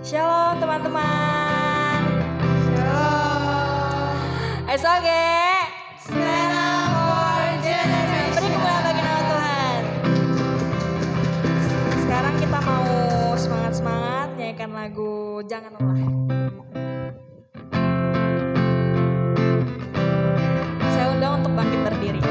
Shalom teman-teman. Shalom. SOG Stand up for generation. beri kemuliaan bagi nama Tuhan. Sekarang kita mau semangat-semangat nyanyikan lagu Jangan Lelah. Saya undang untuk bangkit berdiri.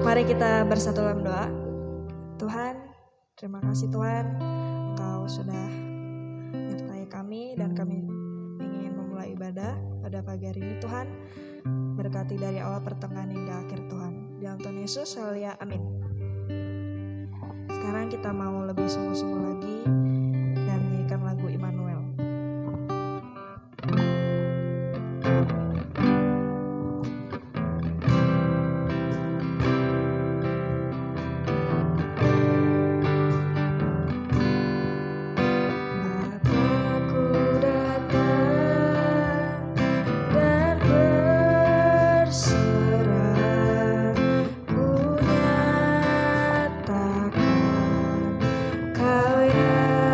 Mari kita bersatu dalam doa. Tuhan, terima kasih Tuhan, Engkau sudah menyertai kami dan kami ingin memulai ibadah pada pagi hari ini. Tuhan, berkati dari awal pertengahan hingga akhir Tuhan. Di dalam Tuhan Yesus, haleluya, amin. Sekarang kita mau lebih sungguh-sungguh lagi dan menyanyikan lagu Immanuel. Kau yang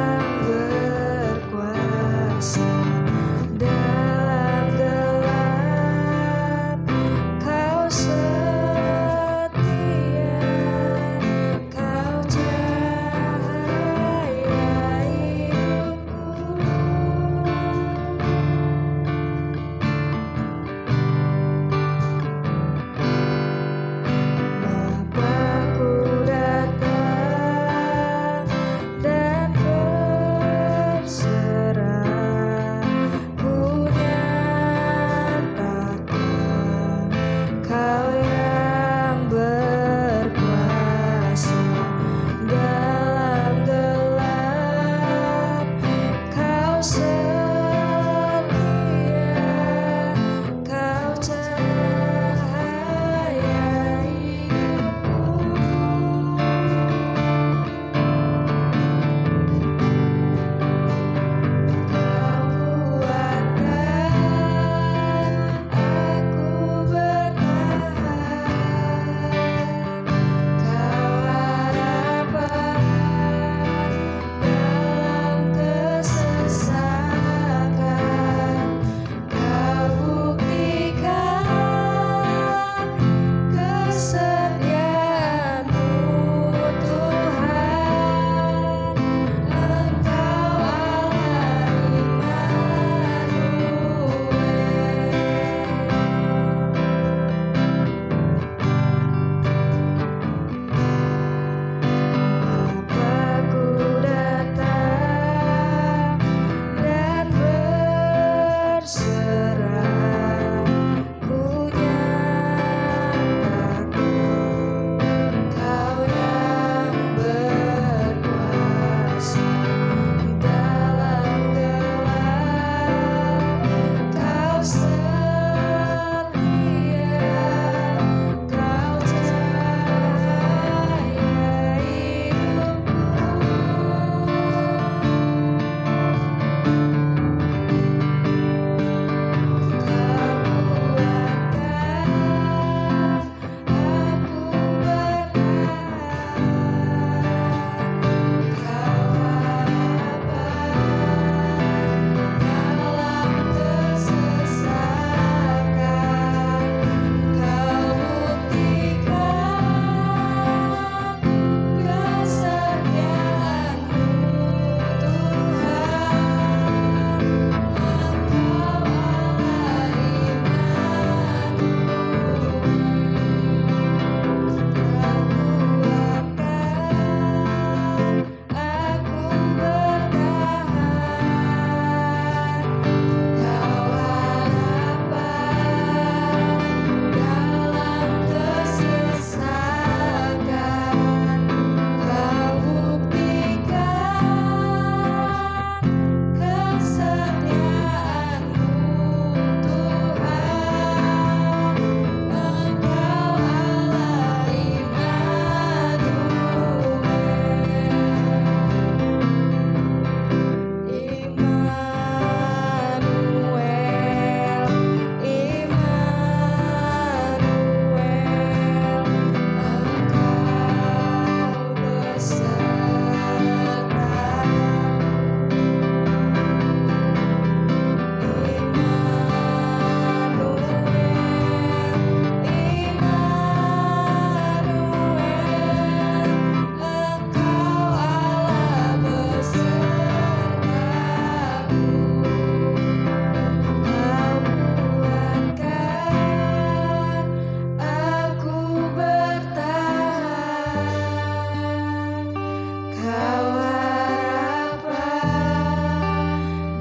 Kau harapan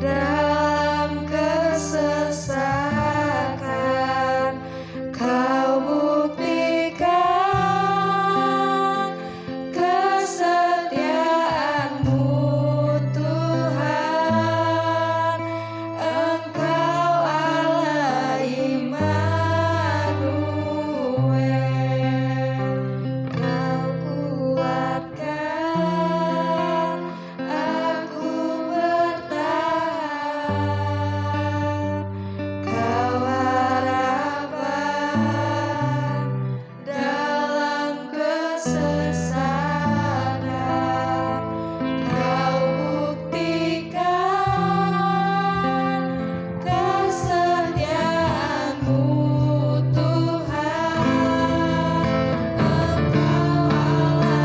dalam kesesakan, Kau buktikan kesetiaan-Mu Tuhan. Engkau Allah Immanuel, Kau kuatkan aku bertahan. Kau harapan dalam kesesakan, Kau buktikan kesetiaan-Mu Tuhan. Engkau Allah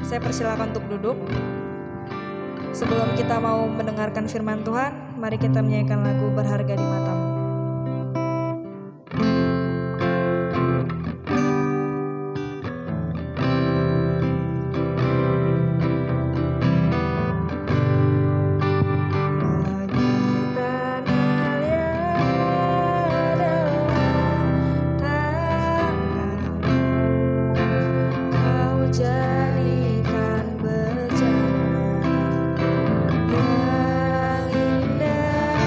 Saya persilakan untuk duduk. Sebelum kita mau mendengarkan firman Tuhan, mari kita menyanyikan lagu Berharga di Matamu. Jadikan berjalan yang indah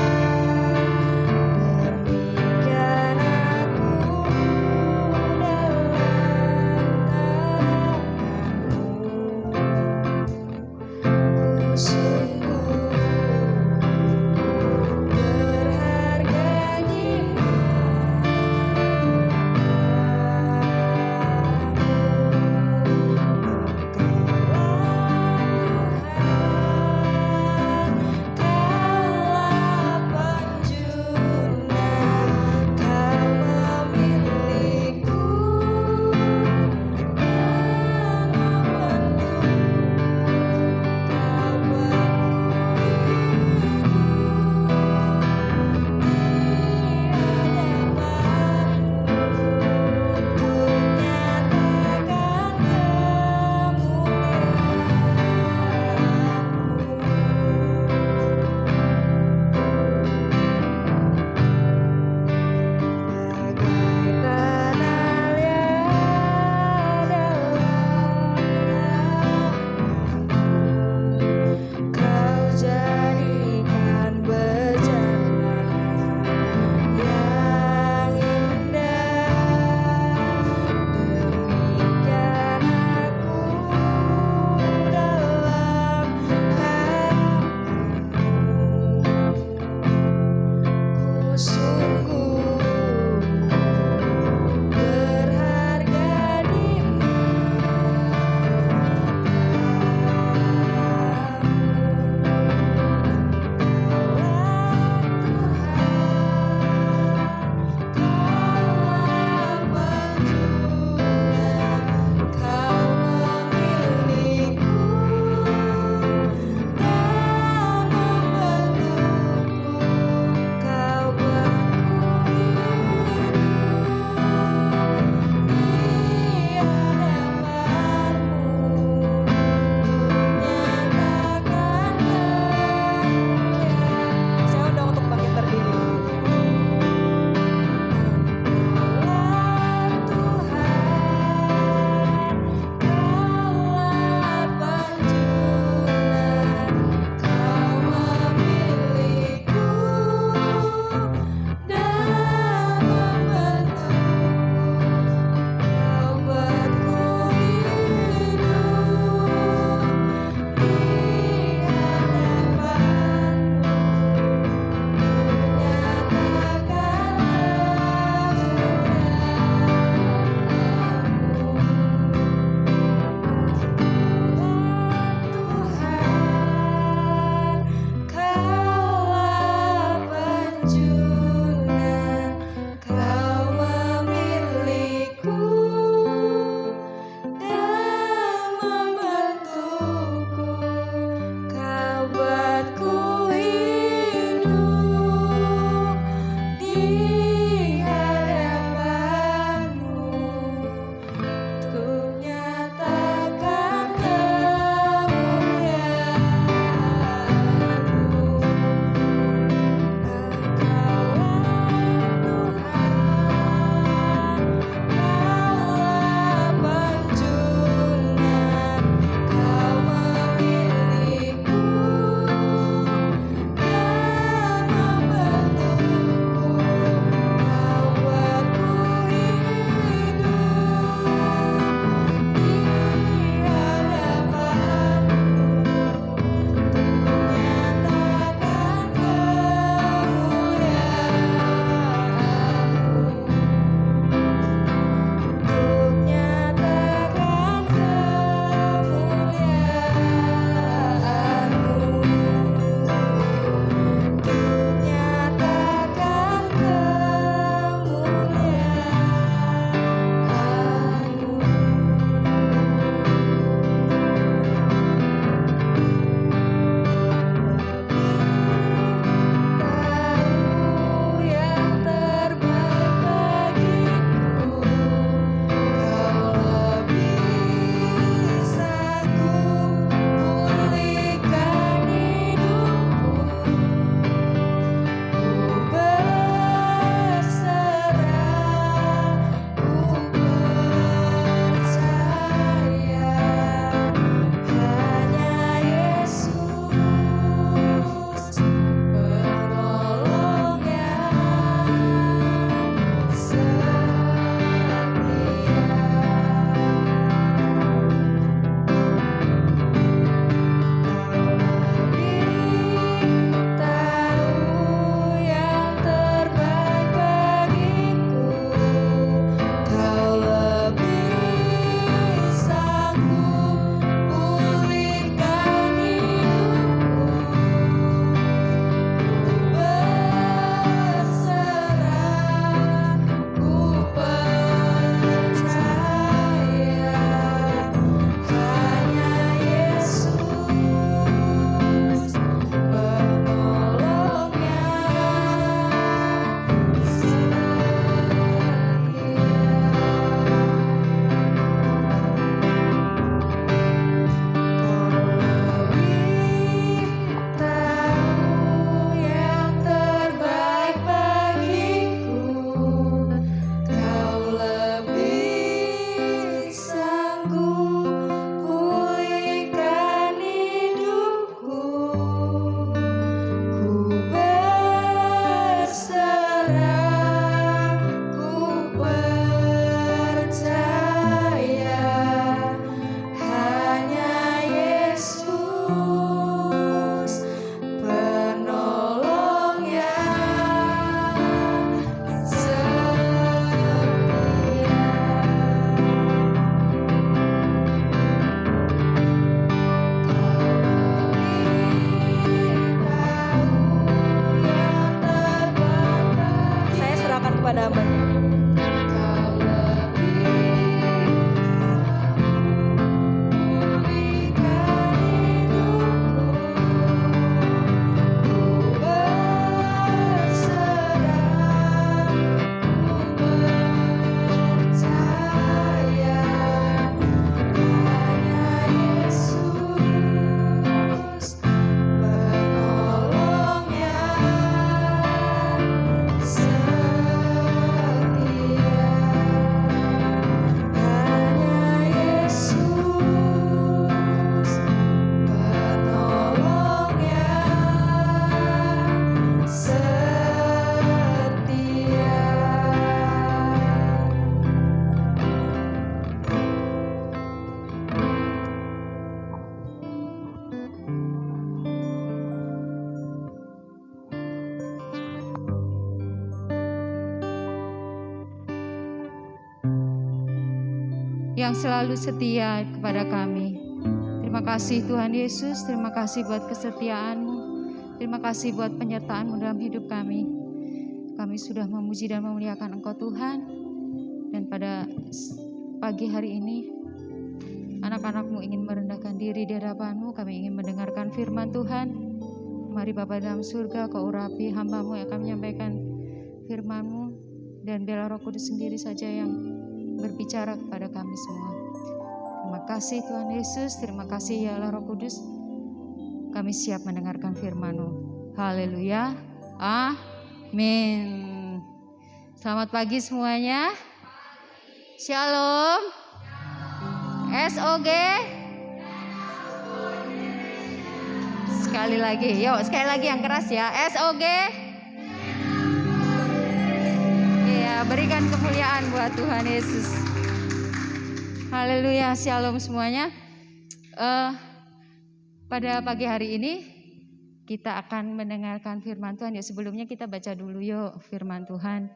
yang selalu setia kepada kami. Terima kasih Tuhan Yesus, terima kasih buat kesetiaan-Mu. Terima kasih buat penyertaan-Mu dalam hidup kami. Kami sudah memuji dan memuliakan Engkau Tuhan. Dan pada pagi hari ini, anak-anak-Mu ingin merendahkan diri di hadapan-Mu. Kami ingin mendengarkan firman Tuhan. Mari Bapa dalam surga, Kau urapi hamba-Mu yang akan menyampaikan firman-Mu. Dan biarlah Roh Kudus sendiri saja yang berbicara kepada kami semua. Terima kasih Tuhan Yesus, terima kasih ya Allah Roh Kudus. Kami siap mendengarkan firman-Mu. Haleluya. Amin. Selamat pagi semuanya. Shalom. SOG. Sekali lagi, yuk sekali lagi yang keras ya. SOG. Iya, berikan kemuliaan buat Tuhan Yesus. Haleluya, shalom semuanya. Pada pagi hari ini kita akan mendengarkan firman Tuhan. Yuk sebelumnya kita baca dulu yuk firman Tuhan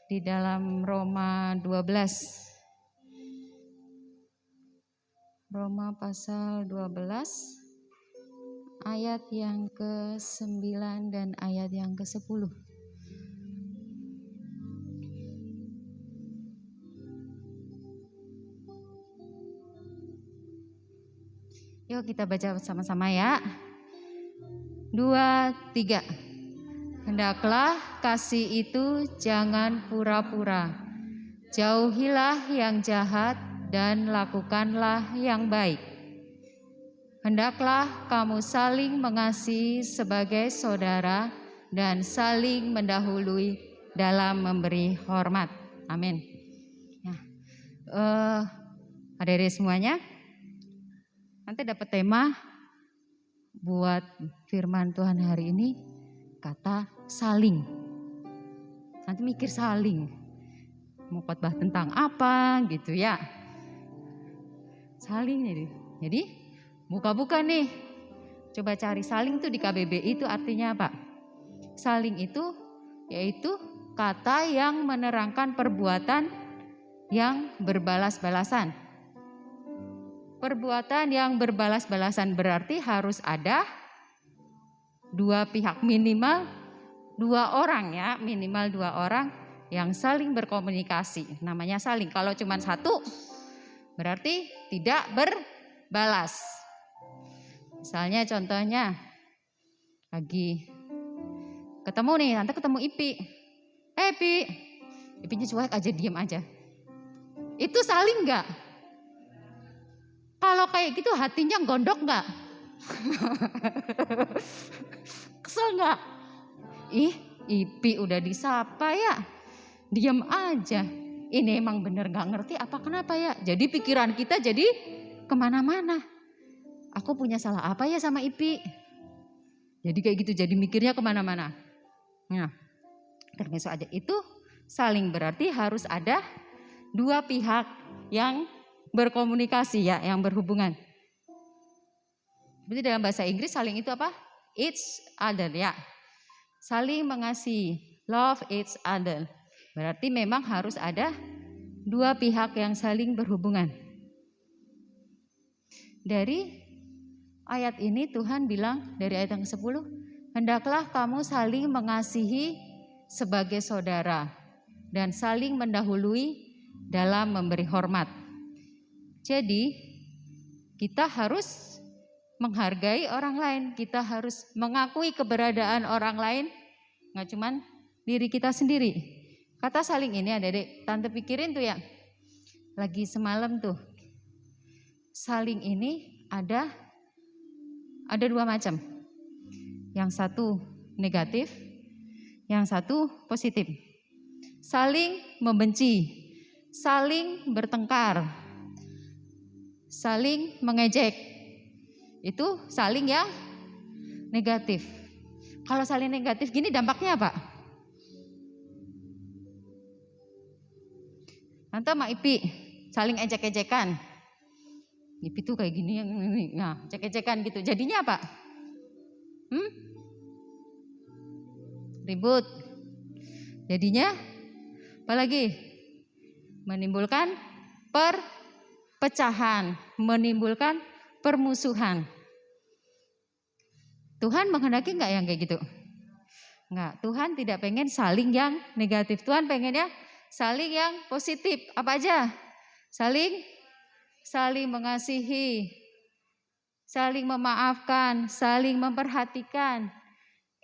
di dalam Roma 12. Roma pasal 12 ayat yang ke-9 dan ayat yang ke-10. Yuk kita baca sama-sama ya. 2, 3. Hendaklah kasih itu jangan pura-pura. Jauhilah yang jahat dan lakukanlah yang baik. Hendaklah kamu saling mengasihi sebagai saudara dan saling mendahului dalam memberi hormat. Amin. Nah, adik-adik semuanya, nanti dapat tema buat firman Tuhan hari ini, kata saling. Nanti mikir saling, mau khotbah tentang apa gitu ya. Saling jadi buka-buka nih. Coba cari saling tuh di KBBI itu artinya apa? Saling itu yaitu kata yang menerangkan perbuatan yang berbalas-balasan. Perbuatan yang berbalas-balasan berarti harus ada dua pihak, minimal 2 orang ya, minimal 2 orang yang saling berkomunikasi. Namanya saling. Kalau cuma satu berarti tidak berbalas. Misalnya contohnya lagi ketemu nih, nanti ketemu Ipi. Ipi. Ipinya cuek aja, diam aja. Itu saling enggak? Kalau kayak gitu hatinya gondok enggak? Kesel enggak? Ih, Ipi udah disapa ya, diam aja. Ini emang bener gak ngerti apa kenapa ya. Jadi pikiran kita jadi kemana-mana. Aku punya salah apa ya sama Ipi? Jadi kayak gitu, jadi mikirnya kemana-mana. Nah, termasuk aja itu saling berarti harus ada 2 pihak yang berkomunikasi ya, yang berhubungan. Berarti dalam bahasa Inggris saling itu apa? Each other ya. Saling mengasihi, love each other. Berarti memang harus ada 2 pihak yang saling berhubungan. Dari ayat ini Tuhan bilang, dari ayat yang ke-10, hendaklah kamu saling mengasihi sebagai saudara dan saling mendahului dalam memberi hormat. Jadi kita harus menghargai orang lain, kita harus mengakui keberadaan orang lain, gak cuman diri kita sendiri. Kata saling ini adik-adik, tante pikirin tuh ya, lagi semalam tuh, saling ini ada 2 macam. Yang satu negatif, yang satu positif. Saling membenci, saling bertengkar, saling mengejek. Itu saling yang negatif. Kalau saling negatif gini dampaknya apa? Tante sama Ipi saling ejek-ejekan. Ipi tuh kayak gini, nah ejek-ejekan gitu. Jadinya apa? Ribut. Jadinya apalagi? Menimbulkan pecahan, menimbulkan permusuhan. Tuhan menghendaki enggak yang kayak gitu? Enggak, Tuhan tidak pengen saling yang negatif. Tuhan pengennya saling yang positif. Apa aja? Saling mengasihi, saling memaafkan, saling memperhatikan.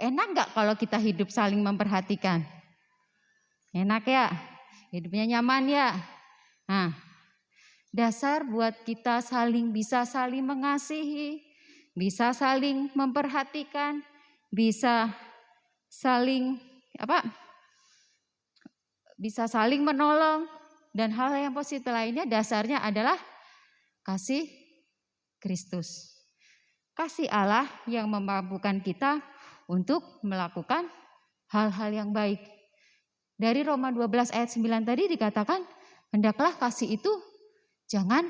Enak enggak kalau kita hidup saling memperhatikan? Enak ya? Hidupnya nyaman ya? Nah, dasar buat kita bisa saling mengasihi, bisa saling memperhatikan, bisa saling bisa saling menolong, dan hal yang positif lainnya dasarnya adalah kasih Kristus. Kasih Allah yang memampukan kita untuk melakukan hal-hal yang baik. Dari Roma 12 ayat 9 tadi dikatakan, hendaklah kasih itu jangan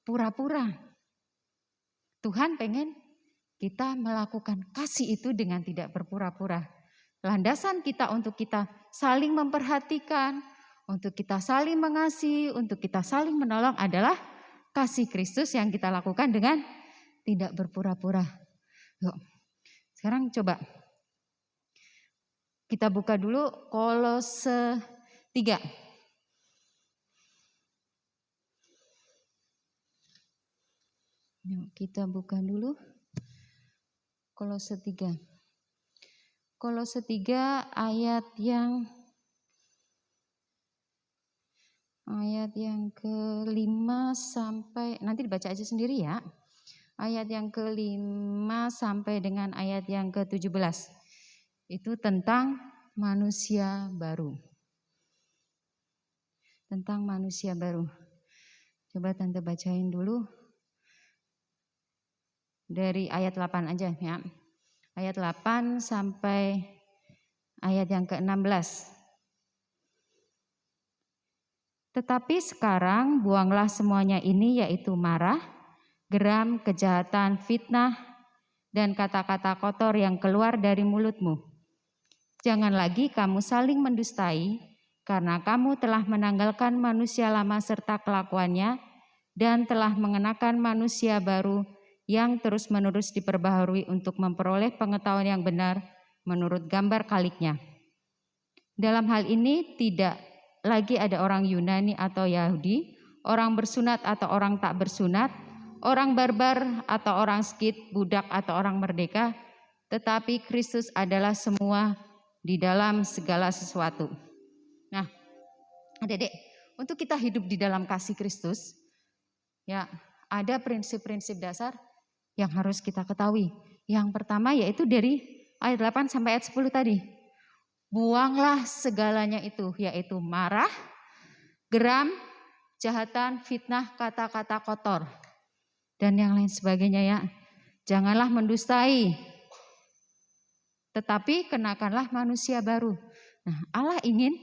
pura-pura. Tuhan pengen kita melakukan kasih itu dengan tidak berpura-pura. Landasan kita untuk kita saling memperhatikan, untuk kita saling mengasihi, untuk kita saling menolong adalah kasih Kristus yang kita lakukan dengan tidak berpura-pura. Yuk, sekarang coba kita buka dulu Kolose 3. Yuk, kita buka dulu Kolose 3. Kolose 3 ayat yang ke-5 sampai, nanti dibaca aja sendiri ya. Ayat yang ke-5 sampai dengan ayat yang ke-17. Itu tentang manusia baru. Tentang manusia baru. Coba Tante bacain dulu. Dari ayat 8 aja ya. Ayat 8 sampai ayat yang ke-16. Tetapi sekarang buanglah semuanya ini, yaitu marah, geram, kejahatan, fitnah, dan kata-kata kotor yang keluar dari mulutmu. Jangan lagi kamu saling mendustai, karena kamu telah menanggalkan manusia lama serta kelakuannya, dan telah mengenakan manusia baru yang terus-menerus diperbaharui untuk memperoleh pengetahuan yang benar menurut gambar kaliknya. Dalam hal ini tidak lagi ada orang Yunani atau Yahudi, orang bersunat atau orang tak bersunat, orang barbar atau orang skit, budak atau orang merdeka, tetapi Kristus adalah semua di dalam segala sesuatu. Nah, adik-adik, untuk kita hidup di dalam kasih Kristus, ya ada prinsip-prinsip dasar yang harus kita ketahui. Yang pertama yaitu dari ayat 8 sampai ayat 10 tadi. Buanglah segalanya itu, yaitu marah, geram, kejahatan, fitnah, kata-kata kotor, dan yang lain sebagainya ya. Janganlah mendustai, tetapi kenakanlah manusia baru. Nah, Allah ingin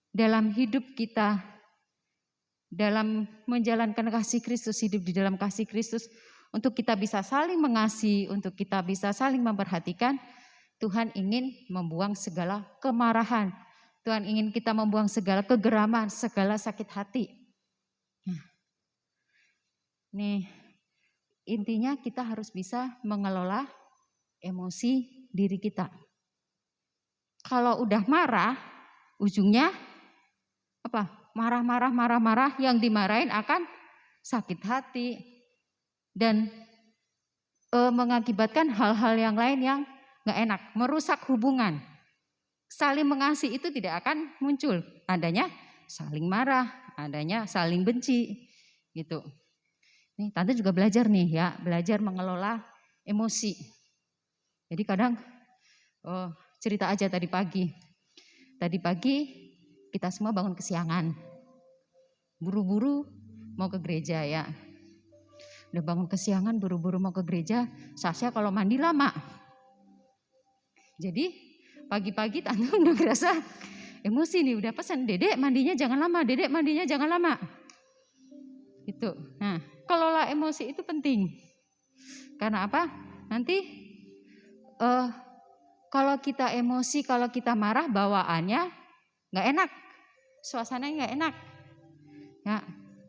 dalam hidup kita, dalam menjalankan kasih Kristus, hidup di dalam kasih Kristus, untuk kita bisa saling mengasihi, untuk kita bisa saling memperhatikan, Tuhan ingin membuang segala kemarahan. Tuhan ingin kita membuang segala kegeraman, segala sakit hati. Nah, nih, intinya kita harus bisa mengelola emosi diri kita. Kalau udah marah, ujungnya apa? Marah-marah, yang dimarahin akan sakit hati dan mengakibatkan hal-hal yang lain yang gak enak, merusak hubungan. Saling mengasihi itu tidak akan muncul, adanya saling marah, adanya saling benci, gitu. Nih, Tante juga belajar nih ya, belajar mengelola emosi. Jadi kadang cerita aja tadi pagi. Tadi pagi kita semua bangun kesiangan. Buru-buru mau ke gereja ya. Udah bangun kesiangan, buru-buru mau ke gereja, Sasha kalau mandi lama. Jadi pagi-pagi Tante udah ngerasa emosi nih, udah pesan, Dedek mandinya jangan lama, Dedek mandinya jangan lama. Gitu. Nah, kelola emosi itu penting. Karena apa? Nanti kalau kita emosi, kalau kita marah, bawaannya nggak enak, suasananya nggak enak. Ya,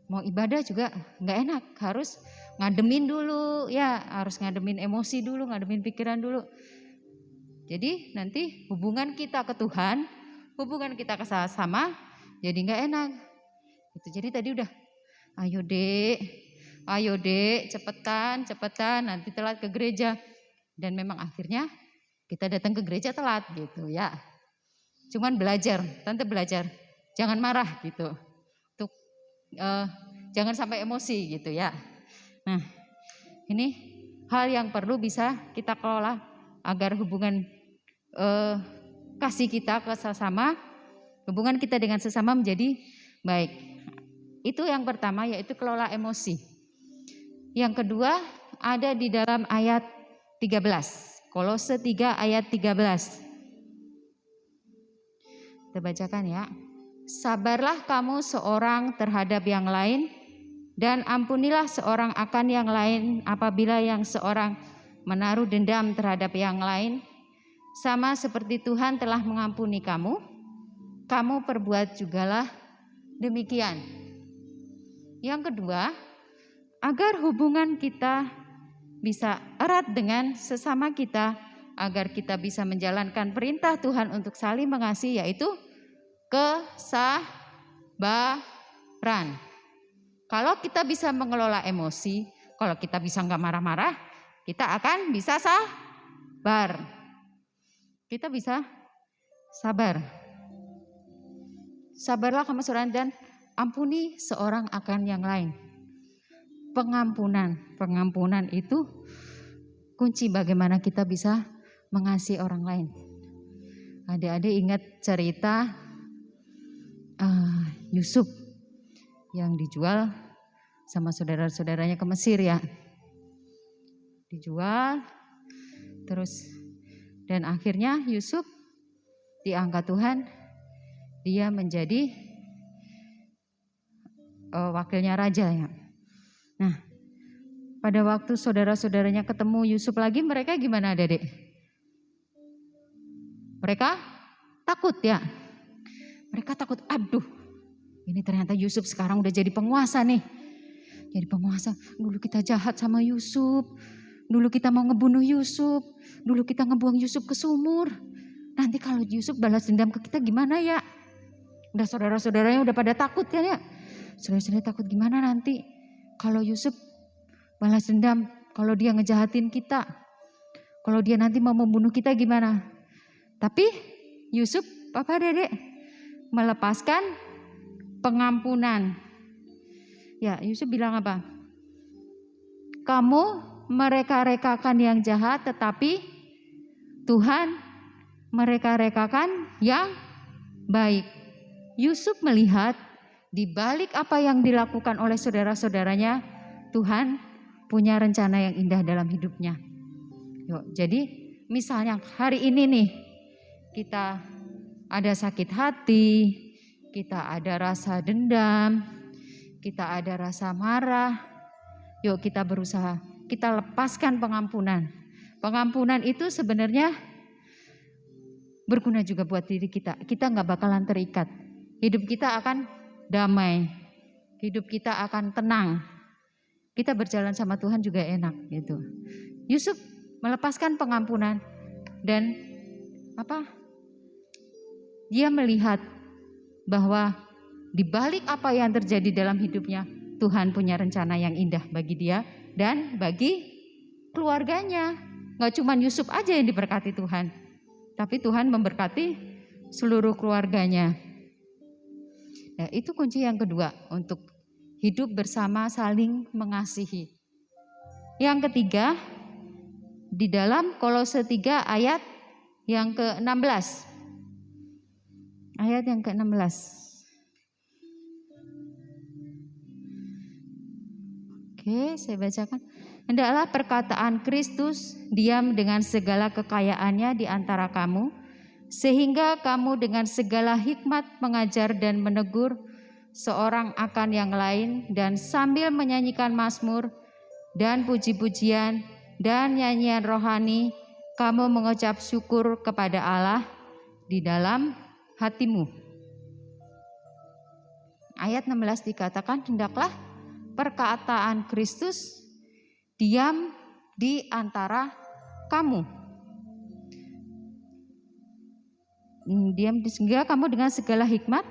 Mau ibadah juga nggak enak, harus ngademin dulu ya, harus ngademin emosi dulu, ngademin pikiran dulu. Jadi nanti hubungan kita ke Tuhan, hubungan kita ke sesama jadi nggak enak. Itu jadi tadi udah, ayo dek, cepetan, nanti telat ke gereja. Dan memang akhirnya kita datang ke gereja telat gitu ya. Cuman belajar, tante belajar, jangan marah gitu. Untuk jangan sampai emosi gitu ya. Nah, ini hal yang perlu bisa kita kelola agar hubungan kasih kita ke sesama, hubungan kita dengan sesama menjadi baik. Itu yang pertama, yaitu kelola emosi. Yang kedua ada di dalam ayat 13, Kolose 3 ayat 13. Kita bacakan ya. Sabarlah kamu seorang terhadap yang lain, dan ampunilah seorang akan yang lain apabila yang seorang menaruh dendam terhadap yang lain. Sama seperti Tuhan telah mengampuni kamu, kamu perbuat jugalah demikian. Yang kedua, agar hubungan kita bisa erat dengan sesama kita, agar kita bisa menjalankan perintah Tuhan untuk saling mengasihi, yaitu kesabaran. Kalau kita bisa mengelola emosi, kalau kita bisa nggak marah-marah, kita akan bisa sabar. Kita bisa sabar. Sabarlah kamu seorang dan ampuni seorang akan yang lain. Pengampunan itu kunci bagaimana kita bisa mengasihi orang lain. Adik-adik ingat cerita Yusuf yang dijual sama saudara-saudaranya ke Mesir ya. Dijual terus, dan akhirnya Yusuf diangkat Tuhan, dia menjadi wakilnya raja ya. Nah, pada waktu saudara-saudaranya ketemu Yusuf lagi, mereka gimana Dedek? Mereka takut ya. Mereka takut, aduh ini ternyata Yusuf sekarang udah jadi penguasa nih. Jadi penguasa, dulu kita jahat sama Yusuf. Dulu kita mau ngebunuh Yusuf. Dulu kita ngebuang Yusuf ke sumur. Nanti kalau Yusuf balas dendam ke kita gimana ya? Udah saudara-saudaranya udah pada takut kan ya. Saudara-saudara takut gimana nanti kalau Yusuf balas dendam, kalau dia ngejahatin kita, kalau dia nanti mau membunuh kita gimana? Tapi Yusuf, Papa Dedek, melepaskan pengampunan. Ya, Yusuf bilang apa? Kamu mereka-rekakan yang jahat, tetapi Tuhan mereka-rekakan yang baik. Yusuf melihat di balik apa yang dilakukan oleh saudara-saudaranya, Tuhan punya rencana yang indah dalam hidupnya. Yuk, jadi misalnya hari ini nih kita ada sakit hati, kita ada rasa dendam, kita ada rasa marah. Yuk kita berusaha, kita lepaskan pengampunan. Pengampunan itu sebenarnya berguna juga buat diri kita. Kita gak bakalan terikat. Hidup kita akan damai. Hidup kita akan tenang. Kita berjalan sama Tuhan juga enak gitu. Yusuf melepaskan pengampunan dan dia melihat bahwa di balik apa yang terjadi dalam hidupnya, Tuhan punya rencana yang indah bagi dia dan bagi keluarganya. Gak cuma Yusuf aja yang diberkati Tuhan, tapi Tuhan memberkati seluruh keluarganya. Nah, itu kunci yang kedua untuk hidup bersama saling mengasihi. Yang ketiga, di dalam Kolose 3 ayat yang ke-16. Ayat yang ke-16. Oke, saya bacakan. Hendaklah perkataan Kristus diam dengan segala kekayaannya di antara kamu, sehingga kamu dengan segala hikmat mengajar dan menegur seorang akan yang lain, dan sambil menyanyikan mazmur dan puji-pujian dan nyanyian rohani, kamu mengucap syukur kepada Allah di dalam hatimu. ayat 16 dikatakan, hendaklah perkataan Kristus diam di antara kamu. Diam sehingga kamu dengan segala hikmat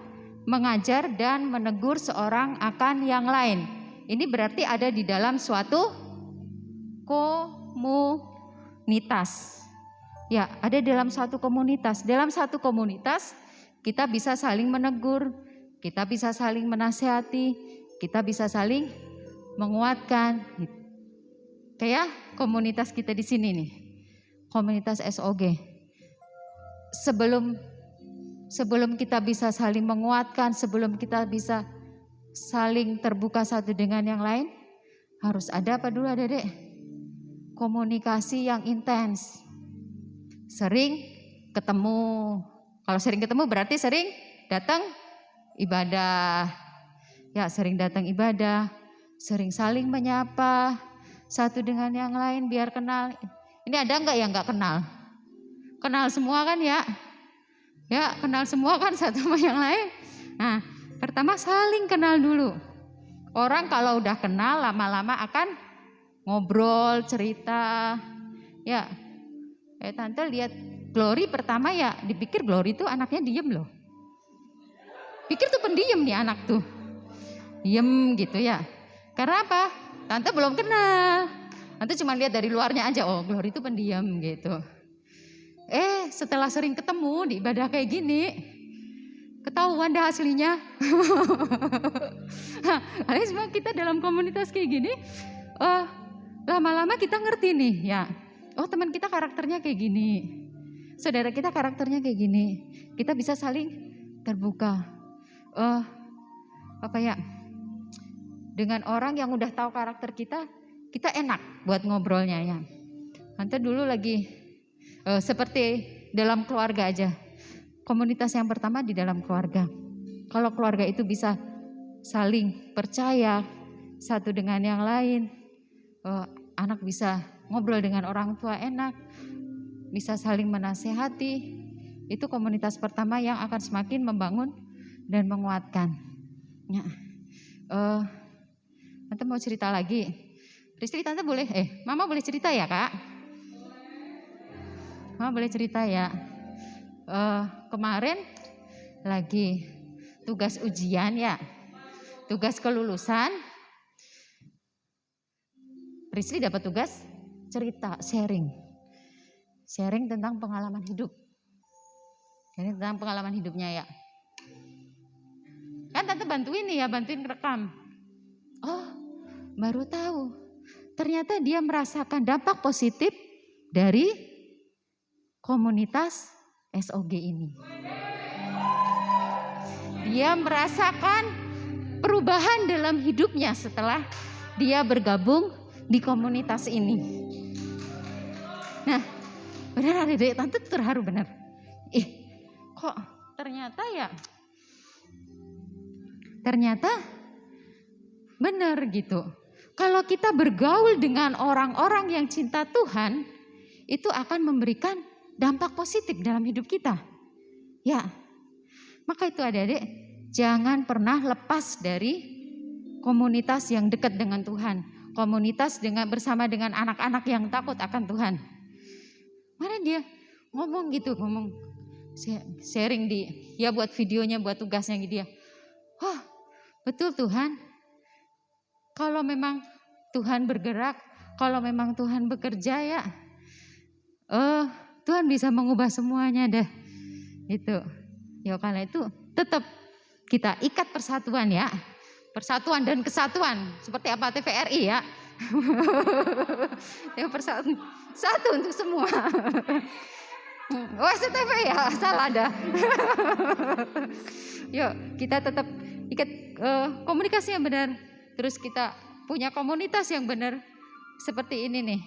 mengajar dan menegur seorang akan yang lain. Ini berarti ada di dalam suatu komunitas. Ya, ada dalam satu komunitas. Dalam satu komunitas kita bisa saling menegur, kita bisa saling menasihati, kita bisa saling menguatkan. Kayak komunitas kita di sini nih, komunitas SOG. Sebelum kita bisa saling menguatkan, sebelum kita bisa saling terbuka satu dengan yang lain, harus ada apa dulu Adik? Komunikasi yang intens. Sering ketemu. Kalau sering ketemu berarti sering datang ibadah. Ya, sering datang ibadah, sering saling menyapa satu dengan yang lain biar kenal. Ini ada enggak yang enggak kenal? Kenal semua kan ya? Ya, kenal semua kan satu sama yang lain. Nah, pertama saling kenal dulu. Orang kalau udah kenal lama-lama akan ngobrol, cerita. Ya, Tante lihat Glory pertama ya dipikir Glory tuh anaknya diem loh. Pikir tuh pendiam nih anak tuh. Diem gitu ya. Karena apa? Tante belum kenal. Tante cuma lihat dari luarnya aja, oh Glory itu pendiam gitu. Setelah sering ketemu di ibadah kayak gini, ketahuan dah aslinya. Semua kita dalam komunitas kayak gini, lama-lama kita ngerti nih ya. Oh teman kita karakternya kayak gini, saudara kita karakternya kayak gini. Kita bisa saling terbuka. Dengan orang yang udah tahu karakter kita enak buat ngobrolnya ya. Tante dulu lagi seperti dalam keluarga aja. Komunitas yang pertama di dalam keluarga. Kalau keluarga itu bisa saling percaya satu dengan yang lain, anak bisa ngobrol dengan orang tua enak, bisa saling menasehati. Itu komunitas pertama yang akan semakin membangun dan menguatkan. Ya. Tante mau cerita lagi. Rizky, Tante boleh? Mama boleh cerita ya Kak? Mama boleh cerita ya. Kemarin lagi tugas ujian ya, tugas kelulusan. Rizky dapat tugas cerita, sharing tentang pengalaman hidup. Ini tentang pengalaman hidupnya ya. Kan Tante bantuin nih ya, bantuin rekam. Oh, baru tahu. Ternyata dia merasakan dampak positif dari komunitas SOG ini. Dia merasakan perubahan dalam hidupnya setelah dia bergabung di komunitas ini. Nah, benar Adik, Tante terharu benar. Kok ternyata benar gitu. Kalau kita bergaul dengan orang-orang yang cinta Tuhan, itu akan memberikan dampak positif dalam hidup kita. Ya, maka itu adik-adik, jangan pernah lepas dari komunitas yang dekat dengan Tuhan. Komunitas bersama dengan anak-anak yang takut akan Tuhan. Mana dia ngomong sharing buat videonya, buat tugasnya gitu ya. Oh, betul Tuhan. Kalau memang Tuhan bergerak, kalau memang Tuhan bekerja ya, Tuhan bisa mengubah semuanya deh. Itu. Ya karena itu tetap kita ikat persatuan ya. Persatuan dan kesatuan. Seperti apa TVRI ya. Ya persatuan. Satu untuk semua. STV ya, salah dah. Yuk kita tetap ikat komunikasi yang benar. Terus kita punya komunitas yang benar. Seperti ini nih.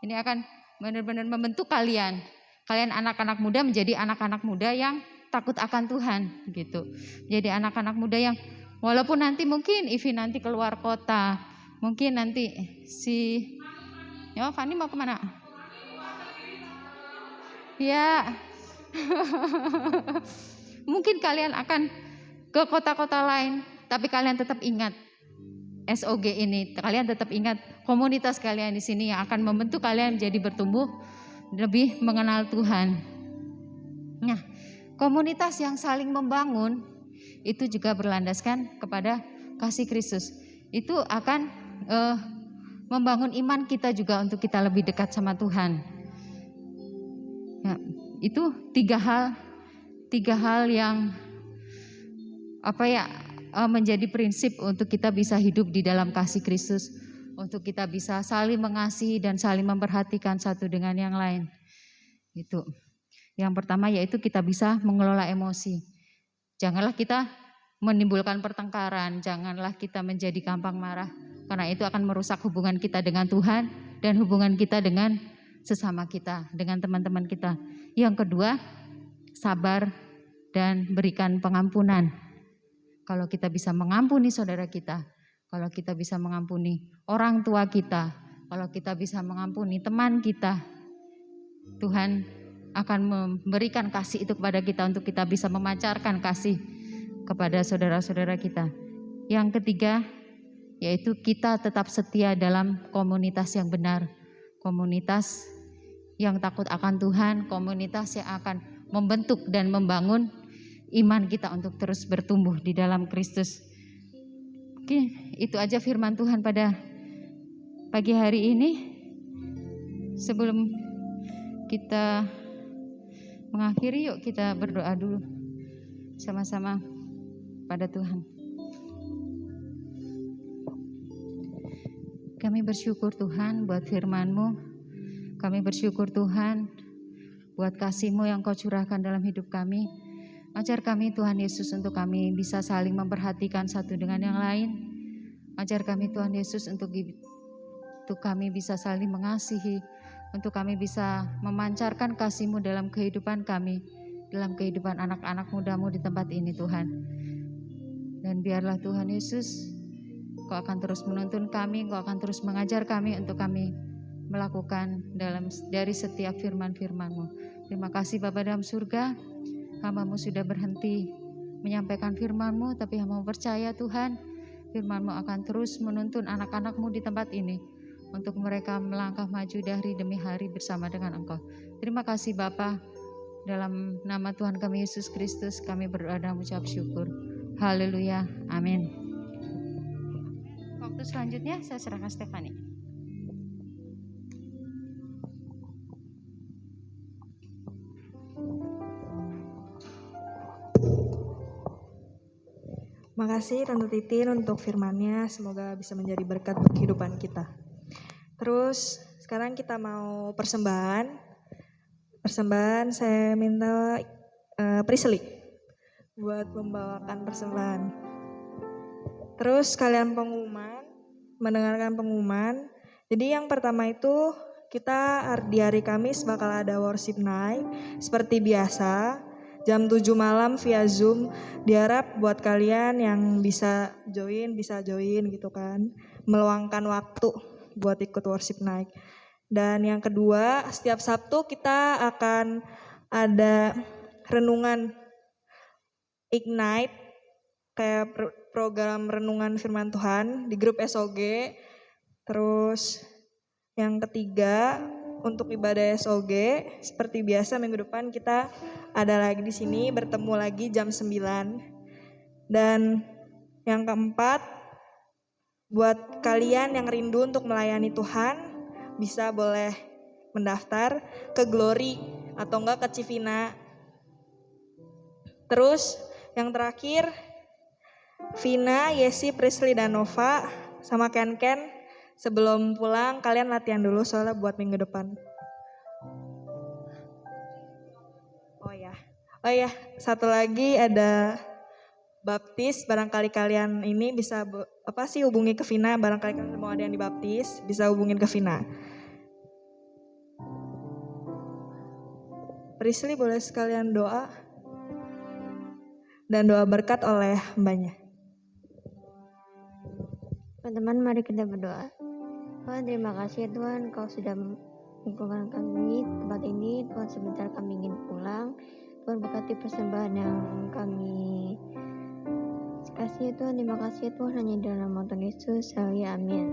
Ini akan benar-benar membentuk kalian. Kalian anak-anak muda menjadi anak-anak muda yang takut akan Tuhan gitu. Jadi anak-anak muda yang walaupun nanti mungkin Ivi nanti keluar kota, mungkin nanti Fani mau kemana? Ya, mungkin kalian akan ke kota-kota lain, tapi kalian tetap ingat SOG ini, kalian tetap ingat komunitas kalian di sini yang akan membentuk kalian menjadi bertumbuh lebih mengenal Tuhan. Nah, komunitas yang saling membangun itu juga berlandaskan kepada kasih Kristus. Itu akan membangun iman kita juga untuk kita lebih dekat sama Tuhan. Ya, itu tiga hal yang menjadi prinsip untuk kita bisa hidup di dalam kasih Kristus, untuk kita bisa saling mengasihi dan saling memperhatikan satu dengan yang lain. Itu. Yang pertama yaitu kita bisa mengelola emosi. Janganlah kita menimbulkan pertengkaran, janganlah kita menjadi gampang marah, karena itu akan merusak hubungan kita dengan Tuhan dan hubungan kita dengan sesama kita, dengan teman-teman kita. Yang kedua, sabar dan berikan pengampunan. Kalau kita bisa mengampuni saudara kita, kalau kita bisa mengampuni orang tua kita, kalau kita bisa mengampuni teman kita, Tuhan akan memberikan kasih itu kepada kita untuk kita bisa memancarkan kasih kepada saudara-saudara kita. Yang ketiga, yaitu kita tetap setia dalam komunitas yang benar, komunitas yang takut akan Tuhan, komunitas yang akan membentuk dan membangun iman kita untuk terus bertumbuh di dalam Kristus. Oke, itu aja firman Tuhan pada pagi hari ini. Sebelum kita mengakhiri, yuk kita berdoa dulu sama-sama pada Tuhan. Kami bersyukur Tuhan buat firman-Mu. Kami bersyukur Tuhan buat kasih-Mu yang Kau curahkan dalam hidup kami. Ajar kami Tuhan Yesus untuk kami bisa saling memperhatikan satu dengan yang lain. Ajar kami Tuhan Yesus untuk kami bisa saling mengasihi, untuk kami bisa memancarkan kasih-Mu dalam kehidupan kami, dalam kehidupan anak-anak muda-Mu di tempat ini Tuhan. Dan biarlah Tuhan Yesus, Kau akan terus menuntun kami, Kau akan terus mengajar kami untuk kami melakukan dari setiap firman-firman-Mu. Terima kasih Bapa dalam surga, hamba-Mu sudah berhenti menyampaikan firman-Mu, tapi hamba percaya Tuhan, firman-Mu akan terus menuntun anak-anak-Mu di tempat ini untuk mereka melangkah maju dari demi hari bersama dengan Engkau. Terima kasih Bapa, dalam nama Tuhan kami Yesus Kristus kami berdoa dan mengucap syukur. Haleluya, amin. Waktu selanjutnya saya serahkan Stefani. Makasih Tante Titin untuk firman-Nya, semoga bisa menjadi berkat untuk kehidupan kita. Terus sekarang kita mau persembahan. Persembahan saya minta Prisli buat membawakan persembahan. Terus kalian mendengarkan pengumuman. Jadi yang pertama itu kita di hari Kamis bakal ada worship night seperti biasa. Jam 7 malam via Zoom. Diharap buat kalian yang bisa join gitu kan. Meluangkan waktu buat ikut worship night. Dan yang kedua, setiap Sabtu kita akan ada renungan Ignite, kayak program renungan firman Tuhan di grup SOG. Terus yang ketiga, untuk ibadah SOG seperti biasa minggu depan kita ada lagi di sini, bertemu lagi jam 9. Dan yang keempat, buat kalian yang rindu untuk melayani Tuhan, bisa boleh mendaftar ke Glory atau enggak ke Civina. Terus yang terakhir, Vina, Yesi, Prisli, dan Nova sama Ken sebelum pulang kalian latihan dulu soalnya buat minggu depan. Oh ya, satu lagi ada baptis. Barangkali kalian ini bisa hubungi ke Vina. Barangkali kalian mau ada yang dibaptis, bisa hubungin ke Vina. Prisli boleh sekalian doa dan doa berkat oleh mbaknya. Teman-teman, mari kita berdoa. Tuhan, terima kasih Tuhan, Kau sudah mengumpulkan kami tempat ini. Tuhan, sebentar kami ingin pulang. Tuhan, berkati persembahan yang kami kasih Tuhan, terima kasih Tuhan, hanya di dalam nama Tuhan Yesus. Haleluya, amin.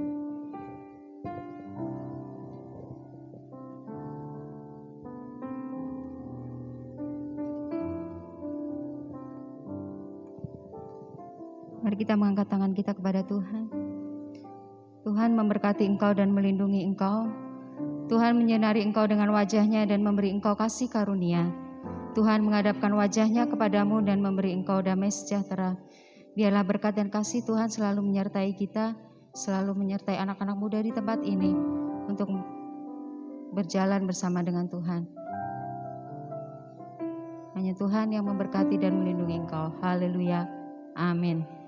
Mari kita mengangkat tangan kita kepada Tuhan. Tuhan memberkati engkau dan melindungi engkau. Tuhan menyinari engkau dengan wajah-Nya dan memberi engkau kasih karunia. Tuhan menghadapkan wajah-Nya kepadamu dan memberi engkau damai sejahtera. Biarlah berkat dan kasih Tuhan selalu menyertai kita, selalu menyertai anak-anak muda di tempat ini untuk berjalan bersama dengan Tuhan. Hanya Tuhan yang memberkati dan melindungi engkau. Haleluya. Amin.